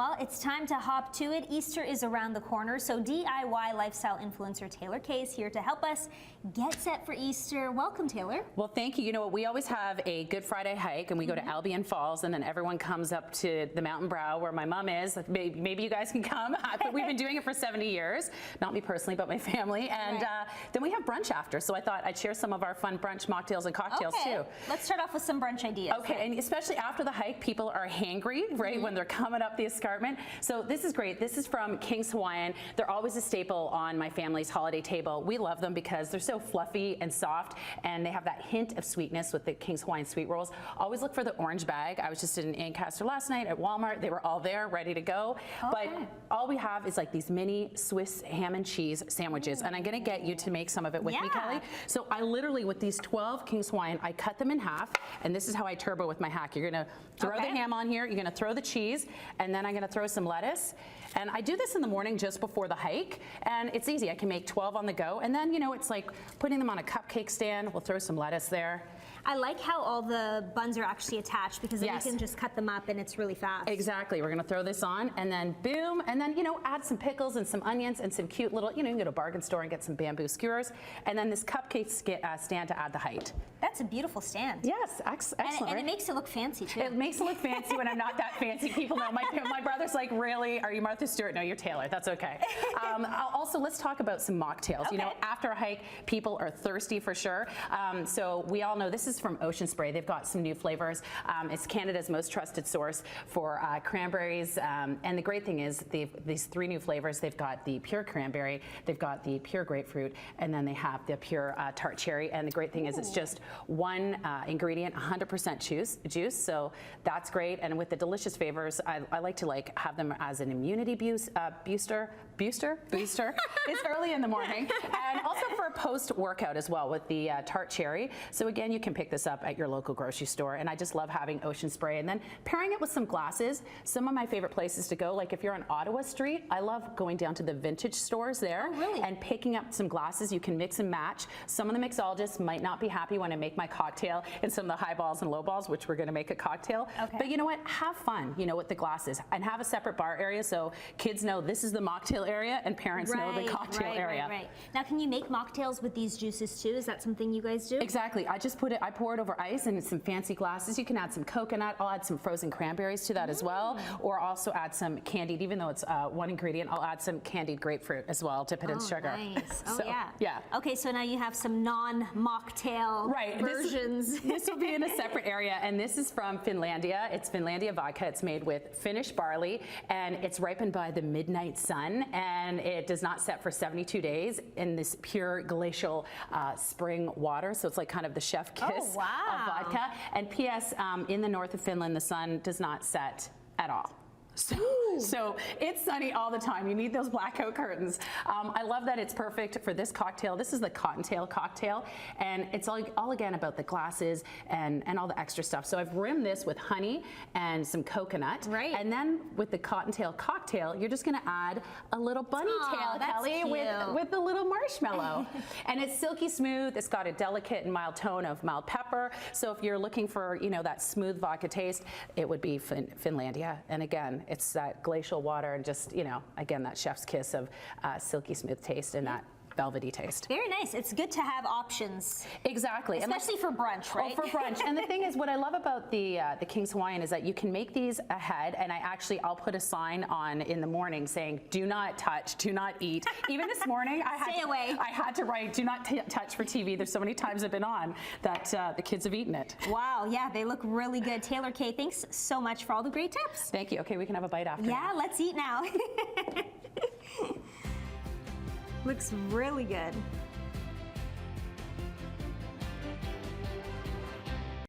Well, it's time to hop to it. Easter is around the corner, so DIY lifestyle influencer Taylor Kaye is here to help us get set for Easter. Welcome, Taylor. Well, thank you. You know what, we always have a Good Friday hike, and we go to Albion Falls, and then everyone comes up to the mountain brow where my mom is. Maybe you guys can come. We've been doing it for 70 years. Not me personally, but my family. And then we have brunch after, so I thought I'd share some of our fun brunch mocktails and cocktails too. Let's start off with some brunch ideas. Okay, and especially after the hike, people are hangry, right, when they're coming up the escarpment. So this is great. This is from King's Hawaiian. They're always a staple on my family's holiday table. We love them because they're so fluffy and soft, and they have that hint of sweetness with the King's Hawaiian sweet rolls. Always look for the orange bag. I was just in Ancaster last night at Walmart. They were all there, ready to go. But all we have is like these mini Swiss ham and cheese sandwiches, and I'm gonna get you to make some of it with me, Kelly. So I literally, with these 12 King's Hawaiian, I cut them in half, and this is how I turbo with my hack. You're gonna throw the ham on here, you're gonna throw the cheese, and then I'm gonna throw some lettuce. And I do this in the morning just before the hike, and it's easy. I can make 12 on the go, and then, you know, it's like putting them on a cupcake stand. We'll throw some lettuce there. I like how all the buns are actually attached, because then you can just cut them up and it's really fast. Exactly. We're going to throw this on, and then boom, and then, you know, add some pickles and some onions and some cute little, you know, you can go to a bargain store and get some bamboo skewers, and then this cupcake stand to add the height. That's a beautiful stand. Yes, excellent. And it makes it look fancy too. It makes it look fancy when I'm not that fancy. People know. My brother's like, really? Are you Martha Stewart? No, you're Taylor. That's okay. Also, let's talk about some mocktails. You know, after a hike, people are thirsty for sure. So we all know this is from Ocean Spray. They've got some new flavors. It's Canada's most trusted source for cranberries. And the great thing is these 3 new flavors. They've got the pure cranberry, they've got the pure grapefruit, and then they have the pure tart cherry. And the great thing is it's just one ingredient, 100% juice. So that's great. And with the delicious flavors, I like to have them as an immunity booster. It's early in the morning. And also for a post-workout as well with the tart cherry. So again, you can pick this up at your local grocery store. And I just love having Ocean Spray. And then pairing it with some glasses. Some of my favorite places to go, like if you're on Ottawa Street, I love going down to the vintage stores there and picking up some glasses. You can mix and match. Some of the mixologists might not be happy when I make my cocktail in some of the high balls and low balls, which we're going to make a cocktail. But you know what? Have fun, you know, with the glasses, and have a separate bar area so kids know this is the mocktail area and parents know the cocktail area. Now, can you make mocktails with these juices too? Is that something you guys do? Exactly. I pour it over ice and some fancy glasses. You can add some coconut. I'll add some frozen cranberries to that as well, or also add some candied, even though it's one ingredient, I'll add some candied grapefruit as well, dip it in sugar. Nice. So, yeah. Okay, so now you have some non-mocktail versions. This will be in a separate area, and this is from Finlandia. It's Finlandia vodka. It's made with Finnish barley, and it's ripened by the midnight sun, and it does not set for 72 days in this pure glacial spring water. So it's like kind of the chef kiss of vodka. And P.S. In the north of Finland, the sun does not set at all. So it's sunny all the time. You need those blackout curtains. I love that it's perfect for this cocktail. This is the Cottontail cocktail, and it's all again about the glasses and all the extra stuff. So I've rimmed this with honey and some coconut. And then with the Cottontail cocktail, you're just gonna add a little bunny tail, Kelly, with a little marshmallow. And it's silky smooth. It's got a delicate and mild tone of mild pepper. So if you're looking for, you know, that smooth vodka taste, it would be Finlandia. And again, it's that glacial water and just, you know, again, that chef's kiss of silky smooth taste and that velvety taste. Very nice. It's good to have options. Exactly. Especially for brunch, right? Oh, for brunch. And the thing is, what I love about the King's Hawaiian is that you can make these ahead, and I'll put a sign on in the morning saying, do not touch, do not eat. Even this morning, I had to write, do not touch for TV. There's so many times I've been on that the kids have eaten it. Wow, yeah, they look really good. Taylor Kaye, thanks so much for all the great tips. Thank you. Okay, we can have a bite after. Yeah, let's eat now. Looks really good.